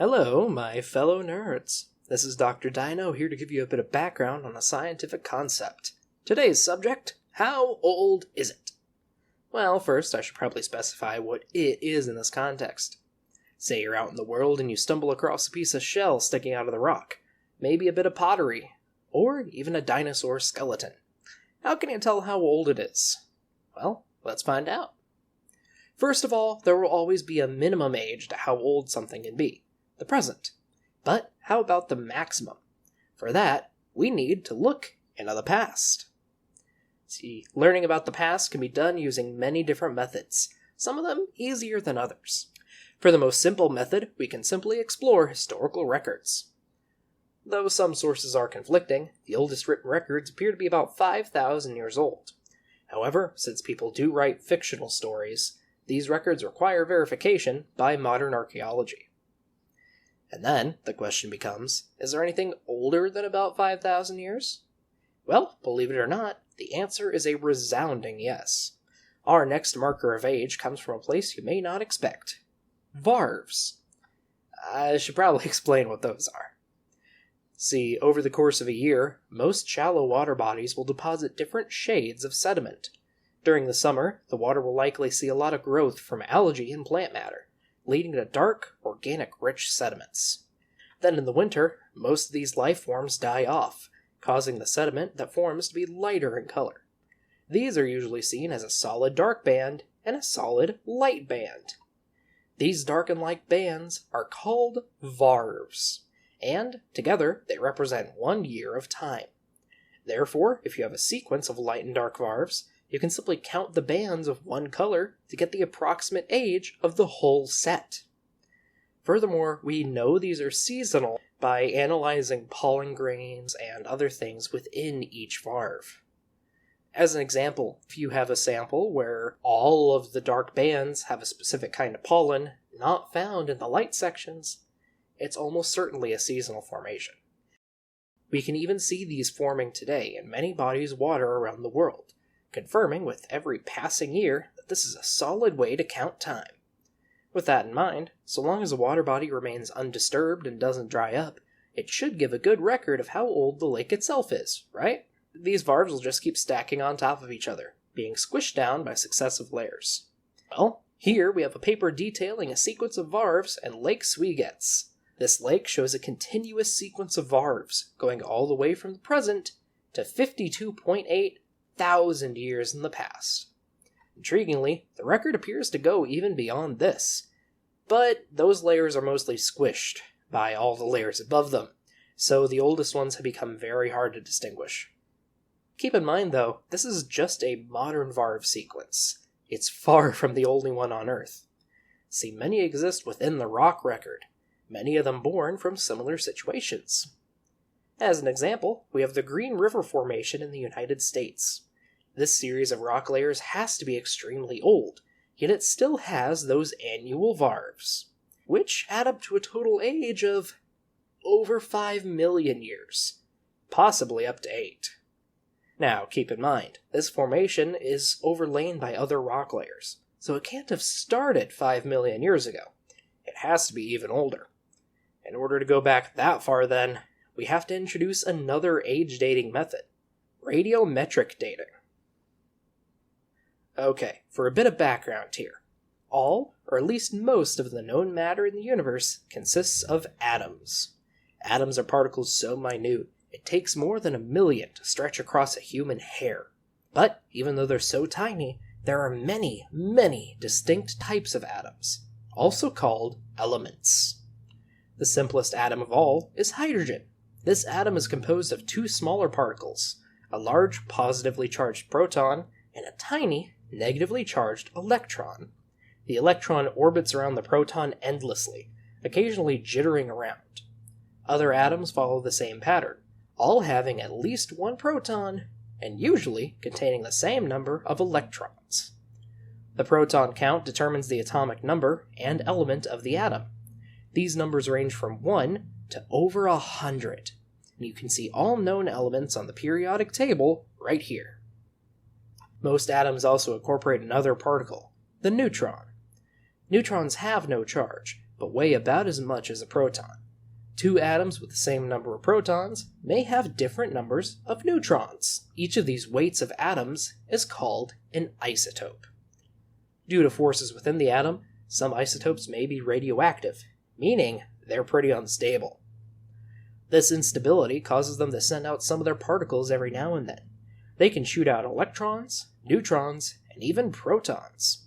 Hello, my fellow nerds. This is Dr. Dino here to give you a bit of background on a scientific concept. Today's subject, how old is it? Well, first I should probably specify what it is in this context. Say you're out in the world and you stumble across a piece of shell sticking out of the rock, maybe a bit of pottery, or even a dinosaur skeleton. How can you tell how old it is? Well, let's find out. First of all, there will always be a minimum age to how old something can be, the present. But how about the maximum? For that, we need to look into the past. See, learning about the past can be done using many different methods, some of them easier than others. For the most simple method, we can simply explore historical records. Though some sources are conflicting, the oldest written records appear to be about 5,000 years old. However, since people do write fictional stories, these records require verification by modern archaeology. And then, the question becomes, is there anything older than about 5,000 years? Well, believe it or not, the answer is a resounding yes. Our next marker of age comes from a place you may not expect. Varves. I should probably explain what those are. See, over the course of a year, most shallow water bodies will deposit different shades of sediment. During the summer, the water will likely see a lot of growth from algae and plant matter, leading to dark, organic-rich sediments. Then in the winter, most of these life forms die off, causing the sediment that forms to be lighter in color. These are usually seen as a solid dark band and a solid light band. These dark and light bands are called varves, and together they represent 1 year of time. Therefore, if you have a sequence of light and dark varves, you can simply count the bands of one color to get the approximate age of the whole set. Furthermore, we know these are seasonal by analyzing pollen grains and other things within each varve. As an example, if you have a sample where all of the dark bands have a specific kind of pollen not found in the light sections, it's almost certainly a seasonal formation. We can even see these forming today in many bodies of water around the world, confirming with every passing year that this is a solid way to count time. With that in mind, so long as a water body remains undisturbed and doesn't dry up, it should give a good record of how old the lake itself is, right? These varves will just keep stacking on top of each other, being squished down by successive layers. Well, here we have a paper detailing a sequence of varves and Lake Swegetz. This lake shows a continuous sequence of varves, going all the way from the present to 52.8 thousand years in the past. Intriguingly, the record appears to go even beyond this, but those layers are mostly squished by all the layers above them, so the oldest ones have become very hard to distinguish. Keep in mind, though, this is just a modern varve sequence. It's far from the only one on Earth. See, many exist within the rock record, many of them born from similar situations. As an example, we have the Green River Formation in the United States. This series of rock layers has to be extremely old, yet it still has those annual varves, which add up to a total age of over 5 million years, possibly up to 8. Now, keep in mind, this formation is overlain by other rock layers, so it can't have started 5 million years ago. It has to be even older. In order to go back that far, then, we have to introduce another age-dating method, radiometric dating. Okay, for a bit of background here. All, or at least most of the known matter in the universe consists of atoms. Atoms are particles so minute, it takes more than 1 million to stretch across a human hair. But, even though they're so tiny, there are many, many distinct types of atoms, also called elements. The simplest atom of all is hydrogen. This atom is composed of 2 smaller particles, a large positively charged proton and a tiny negatively charged electron. The electron orbits around the proton endlessly, occasionally jittering around. Other atoms follow the same pattern, all having at least 1 proton, and usually containing the same number of electrons. The proton count determines the atomic number and element of the atom. These numbers range from 1 to over 100, and you can see all known elements on the periodic table right here. Most atoms also incorporate another particle, the neutron. Neutrons have no charge, but weigh about as much as a proton. Two atoms with the same number of protons may have different numbers of neutrons. Each of these weights of atoms is called an isotope. Due to forces within the atom, some isotopes may be radioactive, meaning they're pretty unstable. This instability causes them to send out some of their particles every now and then. They can shoot out electrons, neutrons, and even protons.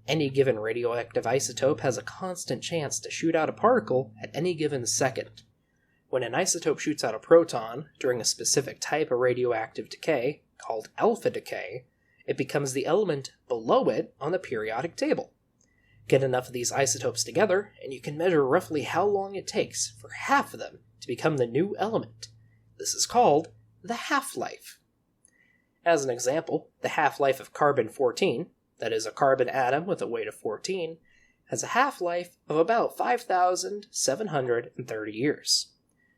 Any given radioactive isotope has a constant chance to shoot out a particle at any given second. When an isotope shoots out a proton during a specific type of radioactive decay, called alpha decay, it becomes the element below it on the periodic table. Get enough of these isotopes together, and you can measure roughly how long it takes for half of them to become the new element. This is called the half-life. As an example, the half-life of carbon-14, that is a carbon atom with a weight of 14, has a half-life of about 5,730 years.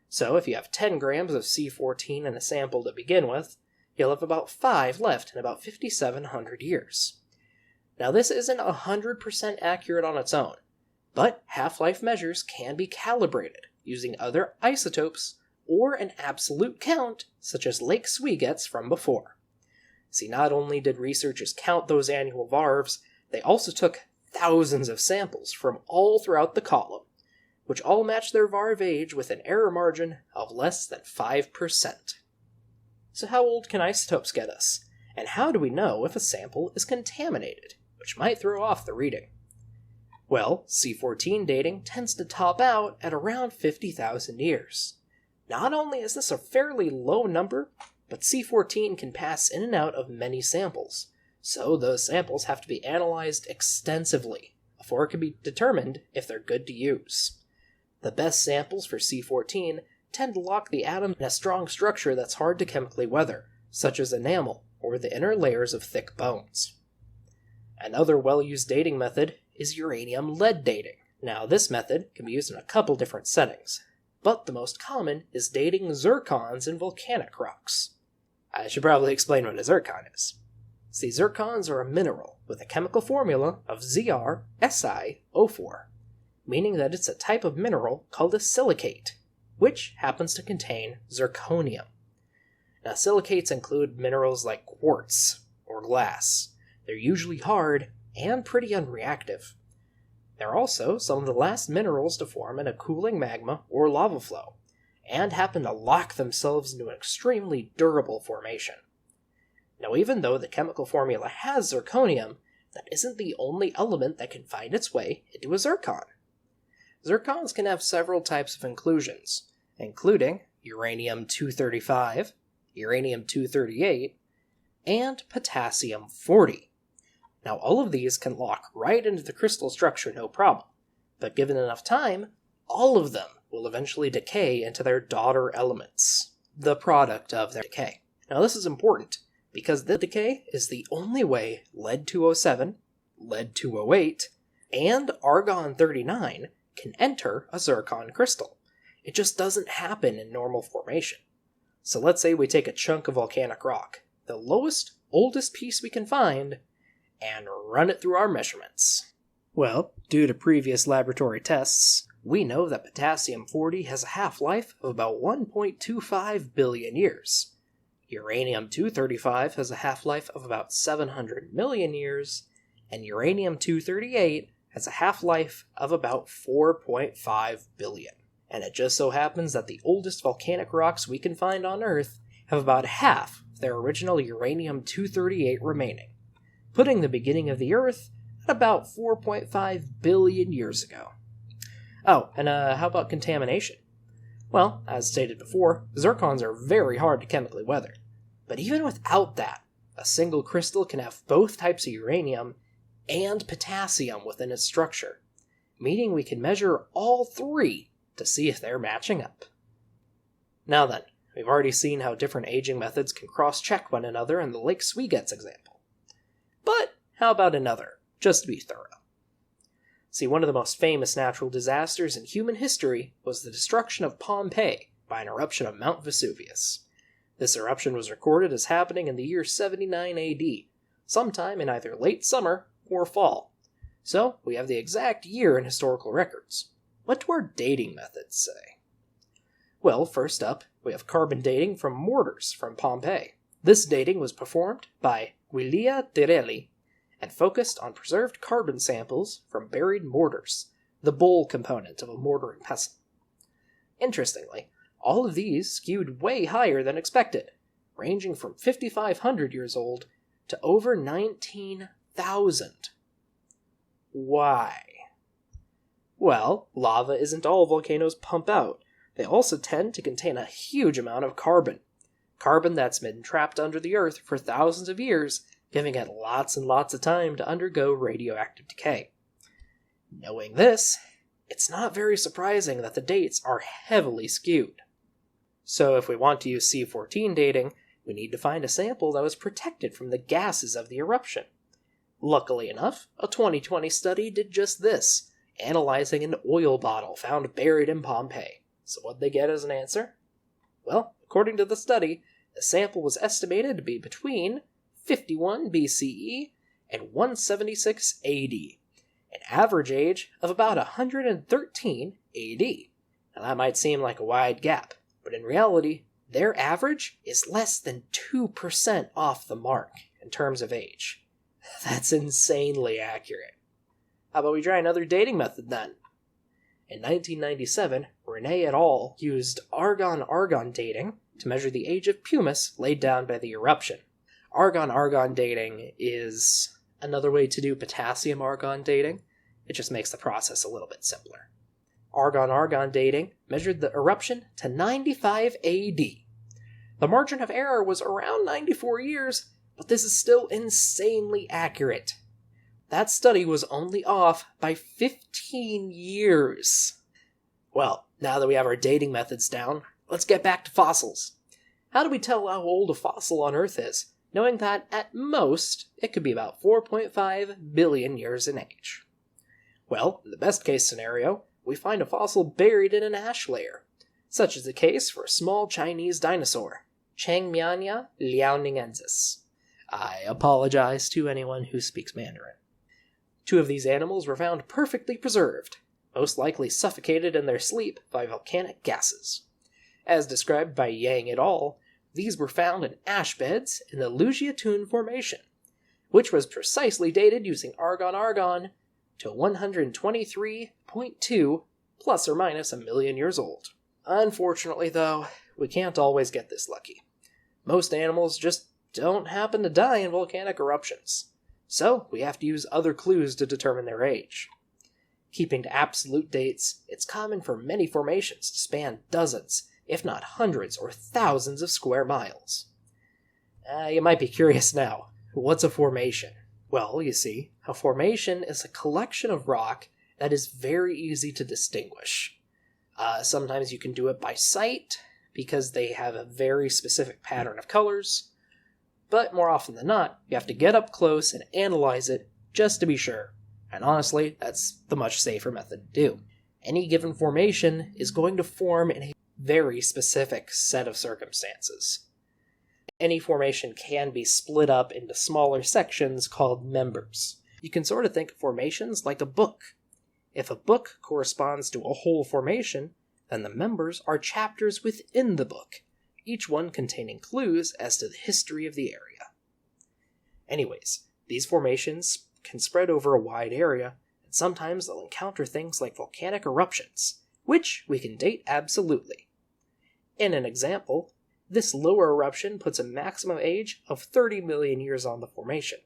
So if you have 10 grams of C14 in a sample to begin with, you'll have about 5 left in about 5,700 years. Now this isn't 100% accurate on its own, but half-life measures can be calibrated using other isotopes or an absolute count such as Lake Swiget's from before. See, not only did researchers count those annual varves, they also took thousands of samples from all throughout the column, which all match their varve age with an error margin of less than 5%. So how old can isotopes get us? And how do we know if a sample is contaminated, which might throw off the reading? Well, C14 dating tends to top out at around 50,000 years. Not only is this a fairly low number, but C14 can pass in and out of many samples, so those samples have to be analyzed extensively before it can be determined if they're good to use. The best samples for C14 tend to lock the atom in a strong structure that's hard to chemically weather, such as enamel or the inner layers of thick bones. Another well-used dating method is uranium-lead dating. Now, this method can be used in a couple different settings, but the most common is dating zircons in volcanic rocks. I should probably explain what a zircon is. See, zircons are a mineral with a chemical formula of ZrSiO4, meaning that it's a type of mineral called a silicate, which happens to contain zirconium. Now, silicates include minerals like quartz or glass. They're usually hard and pretty unreactive. They're also some of the last minerals to form in a cooling magma or lava flow, and happen to lock themselves into an extremely durable formation. Now, even though the chemical formula has zirconium, that isn't the only element that can find its way into a zircon. Zircons can have several types of inclusions, including uranium-235, uranium-238, and potassium-40. Now, all of these can lock right into the crystal structure no problem, but given enough time, all of them will eventually decay into their daughter elements, the product of their decay. Now, this is important, because the decay is the only way lead-207, lead-208, and argon-39 can enter a zircon crystal. It just doesn't happen in normal formation. So let's say we take a chunk of volcanic rock, the lowest, oldest piece we can find, and run it through our measurements. Well, due to previous laboratory tests, we know that potassium-40 has a half-life of about 1.25 billion years. Uranium-235 has a half-life of about 700 million years, and uranium-238 has a half-life of about 4.5 billion. And it just so happens that the oldest volcanic rocks we can find on Earth have about half of their original uranium-238 remaining, putting the beginning of the Earth at about 4.5 billion years ago. Oh, and how about contamination? Well, as stated before, zircons are very hard to chemically weather. But even without that, a single crystal can have both types of uranium and potassium within its structure, meaning we can measure all three to see if they're matching up. Now then, we've already seen how different aging methods can cross-check one another in the Lake Swiget's example. But how about another, just to be thorough? See, one of the most famous natural disasters in human history was the destruction of Pompeii by an eruption of Mount Vesuvius. This eruption was recorded as happening in the year 79 AD, sometime in either late summer or fall. So, we have the exact year in historical records. what do our dating methods say? Well, first up, we have carbon dating from mortars from Pompeii. This dating was performed by Giulia Tirelli and focused on preserved carbon samples from buried mortars, the bowl component of a mortar and pestle. Interestingly, all of these skewed way higher than expected, ranging from 5,500 years old to over 19,000. Why? Well, lava isn't all volcanoes pump out. They also tend to contain a huge amount of carbon. Carbon that's been trapped under the earth for thousands of years, giving it lots and lots of time to undergo radioactive decay. Knowing this, it's not very surprising that the dates are heavily skewed. So if we want to use C14 dating, we need to find a sample that was protected from the gases of the eruption. Luckily enough, a 2020 study did just this, analyzing an oil bottle found buried in Pompeii. So what'd they get as an answer? Well, according to the study, the sample was estimated to be between 51 BCE and 176 AD, an average age of about 113 AD. Now that might seem like a wide gap, but in reality, their average is less than 2% off the mark in terms of age. That's insanely accurate. How about we try another dating method then? In 1997, Rene et al. Used argon-argon dating to measure the age of pumice laid down by the eruption. Argon-argon dating is another way to do potassium-argon dating. It just makes the process a little bit simpler. Argon-argon dating measured the eruption to 95 AD. The margin of error was around 94 years, but this is still insanely accurate. That study was only off by 15 years. Well, now that we have our dating methods down, let's get back to fossils. How do we tell how old a fossil on Earth is, knowing that at most it could be about 4.5 billion years in age? Well, in the best case scenario, we find a fossil buried in an ash layer. Such is the case for a small Chinese dinosaur, Changmiania liaoningensis. I apologize to anyone who speaks Mandarin. 2 of these animals were found perfectly preserved, most likely suffocated in their sleep by volcanic gases. As described by Yang et al., these were found in ash beds in the Lujiatun Formation, which was precisely dated using argon-argon to 123.2 plus or minus a million years old. Unfortunately, though, we can't always get this lucky. Most animals just don't happen to die in volcanic eruptions, so we have to use other clues to determine their age. Keeping to absolute dates, it's common for many formations to span dozens, if not hundreds or thousands of square miles. You might be curious now, what's a formation? Well, you see, a formation is a collection of rock that is very easy to distinguish. Sometimes you can do it by sight, because they have a very specific pattern of colors, but more often than not, you have to get up close and analyze it just to be sure. And honestly, that's the much safer method to do. Any given formation is going to form in a very specific set of circumstances. Any formation can be split up into smaller sections called members. You can sort of think of formations like a book. If a book corresponds to a whole formation, then the members are chapters within the book, each one containing clues as to the history of the area. Anyways, these formations can spread over a wide area, and sometimes they'll encounter things like volcanic eruptions, which we can date absolutely. In an example, this lower eruption puts a maximum age of 30 million years on the formation,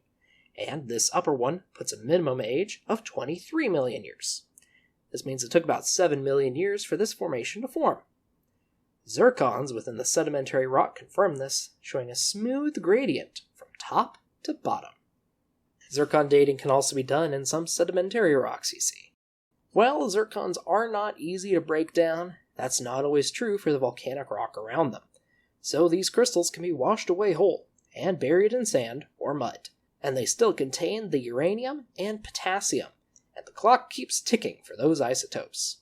and this upper one puts a minimum age of 23 million years. This means it took about 7 million years for this formation to form. Zircons within the sedimentary rock confirm this, showing a smooth gradient from top to bottom. Zircon dating can also be done in some sedimentary rocks you see. While zircons are not easy to break down, that's not always true for the volcanic rock around them. So these crystals can be washed away whole, and buried in sand or mud, and they still contain the uranium and potassium, and the clock keeps ticking for those isotopes.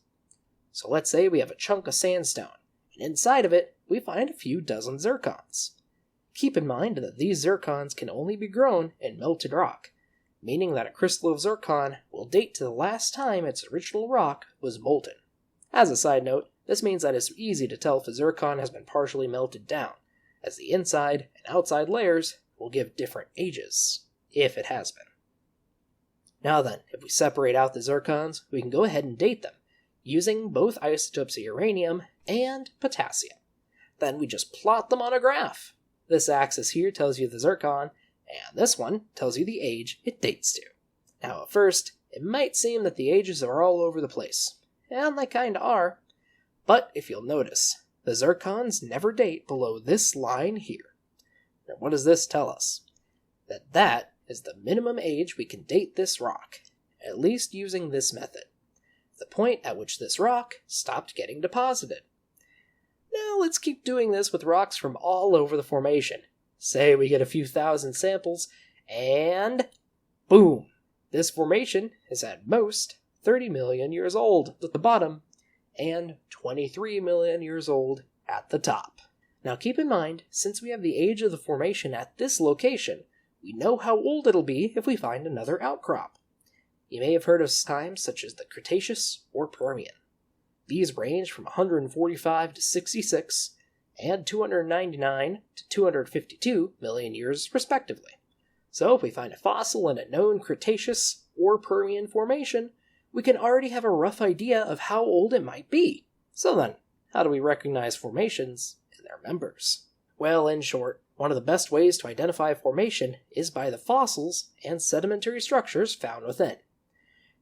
So let's say we have a chunk of sandstone, and inside of it we find a few dozen zircons. Keep in mind that these zircons can only be grown in melted rock, meaning that a crystal of zircon will date to the last time its original rock was molten. As a side note, this means that it's easy to tell if a zircon has been partially melted down, as the inside and outside layers will give different ages, if it has been. Now then, if we separate out the zircons, we can go ahead and date them, using both isotopes of uranium and potassium. Then we just plot them on a graph. This axis here tells you the zircon, and this one tells you the age it dates to. Now at first, it might seem that the ages are all over the place, and they kinda are, but if you'll notice, the zircons never date below this line here. Now what does this tell us? That is the minimum age we can date this rock, at least using this method, the point at which this rock stopped getting deposited. Now let's keep doing this with rocks from all over the formation. Say we get a few thousand samples, and boom! This formation is at most 30 million years old at the bottom, and 23 million years old at the top. Now keep in mind, since we have the age of the formation at this location, we know how old it'll be if we find another outcrop. You may have heard of times such as the Cretaceous or Permian. These range from 145 to 66, and 299 to 252 million years respectively. So if we find a fossil in a known Cretaceous or Permian formation, we can already have a rough idea of how old it might be. So then, how do we recognize formations and their members? Well, in short, one of the best ways to identify a formation is by the fossils and sedimentary structures found within.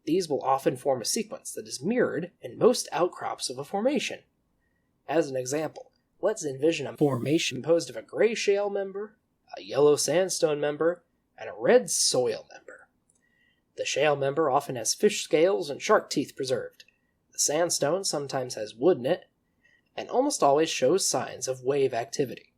These will often form a sequence that is mirrored in most outcrops of a formation. As an example, let's envision a formation composed of a gray shale member, a yellow sandstone member, and a red soil member. The shale member often has fish scales and shark teeth preserved. The sandstone sometimes has wood in it, and almost always shows signs of wave activity.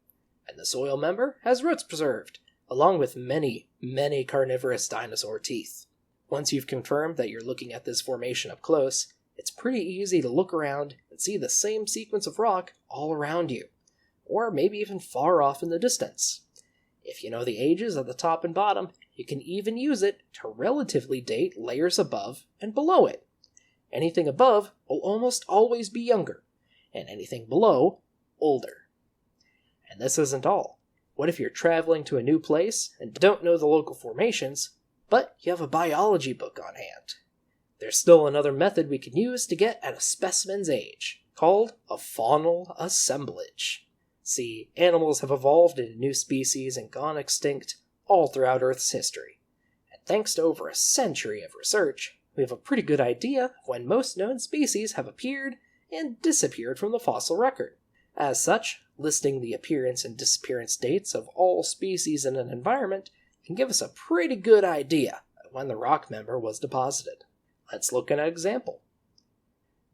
And the soil member has roots preserved, along with many, many carnivorous dinosaur teeth. Once you've confirmed that you're looking at this formation up close, it's pretty easy to look around and see the same sequence of rock all around you, or maybe even far off in the distance. If you know the ages at the top and bottom, you can even use it to relatively date layers above and below it. Anything above will almost always be younger, and anything below, older. And this isn't all. What if you're traveling to a new place and don't know the local formations, but you have a biology book on hand? There's still another method we can use to get at a specimen's age, called a faunal assemblage. See, animals have evolved into new species and gone extinct all throughout Earth's history. And thanks to over a century of research, we have a pretty good idea of when most known species have appeared and disappeared from the fossil record. As such, listing the appearance and disappearance dates of all species in an environment can give us a pretty good idea of when the rock member was deposited. Let's look at an example.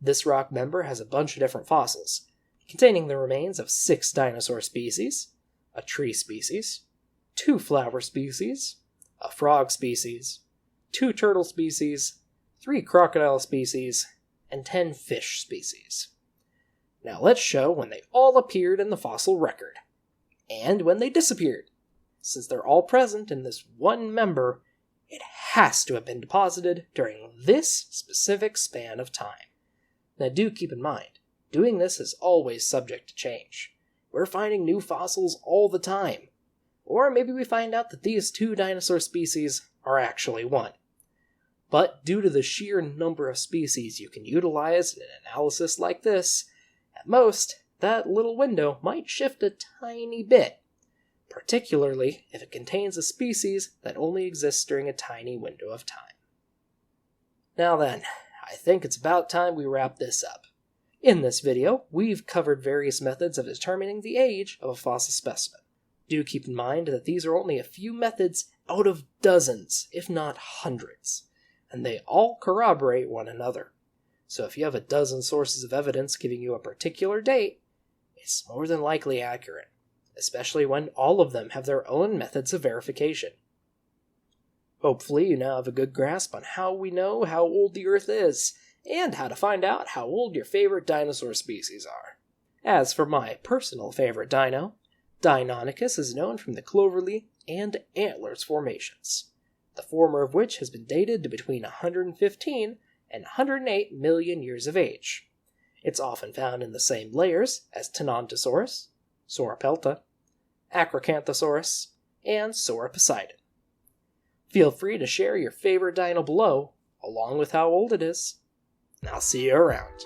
This rock member has a bunch of different fossils, containing the remains of 6 dinosaur species, a tree species, 2 flower species, a frog species, 2 turtle species, 3 crocodile species, and 10 fish species. Now let's show when they all appeared in the fossil record, and when they disappeared. Since they're all present in this one member, it has to have been deposited during this specific span of time. Now do keep in mind, doing this is always subject to change. We're finding new fossils all the time. Or maybe we find out that these 2 dinosaur species are actually one. But due to the sheer number of species you can utilize in an analysis like this, at most, that little window might shift a tiny bit, particularly if it contains a species that only exists during a tiny window of time. Now then, I think it's about time we wrap this up. In this video, we've covered various methods of determining the age of a fossil specimen. Do keep in mind that these are only a few methods out of dozens, if not hundreds, and they all corroborate one another. So if you have a dozen sources of evidence giving you a particular date, it's more than likely accurate, especially when all of them have their own methods of verification. Hopefully you now have a good grasp on how we know how old the Earth is, and how to find out how old your favorite dinosaur species are. As for my personal favorite dino, Deinonychus is known from the Cloverleaf and Antlers formations, the former of which has been dated to between 115 and 108 million years of age. It's often found in the same layers as Tenontosaurus, Sauropelta, Acrocanthosaurus, and Sauroposeidon. Feel free to share your favorite dino below, along with how old it is. I'll see you around.